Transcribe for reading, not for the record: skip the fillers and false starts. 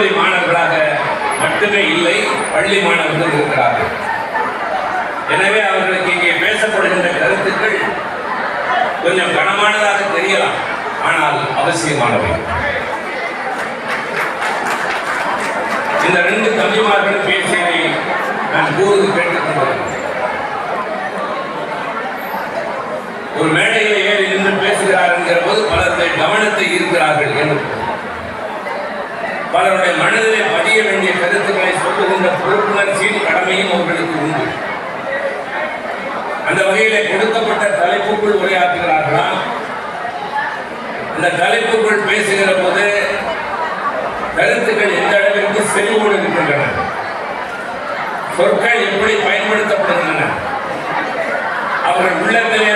கல்லூரி மாணவர்களாக மட்டுமே இல்லை, பள்ளி மாணவர்கள் இருக்கிறார்கள். எனவே அவர்களுக்கு இங்கே பேசப்படுகின்ற கருத்துக்கள் கொஞ்சம் கனமானதாக தெரியலாம், ஆனால் அவசியமானவை. இந்த 2 தம்பிமார்களும் பேசியதை நான் கூறுவது கேட்டுக்கொண்டிருக்கிறேன். ஒரு மேடையில் ஏறி நின்று பேசுகிறார் என்கிற போது பலருடைய கவனத்தை ஈர்க்கிறார்கள் என்று பலருடைய மனதிலே பதிய வேண்டிய கருத்துக்களை சொல்லுகின்ற பொறுப்புணர்ச்சியின் கடமையும் அவர்களுக்கு உண்டு. அந்த வகையிலே கொடுக்கப்பட்ட தலைப்புக்குள் உரையாற்றுகிறார்களா, அந்த தலைப்புக்குள் பேசுகிற போது கருத்துக்கள் எந்த அளவிற்கு செறிவோடு இருக்கின்றன, சொற்கள் எப்படி பயன்படுத்தப்படுகின்றன, அவர்கள் உள்ளத்திலே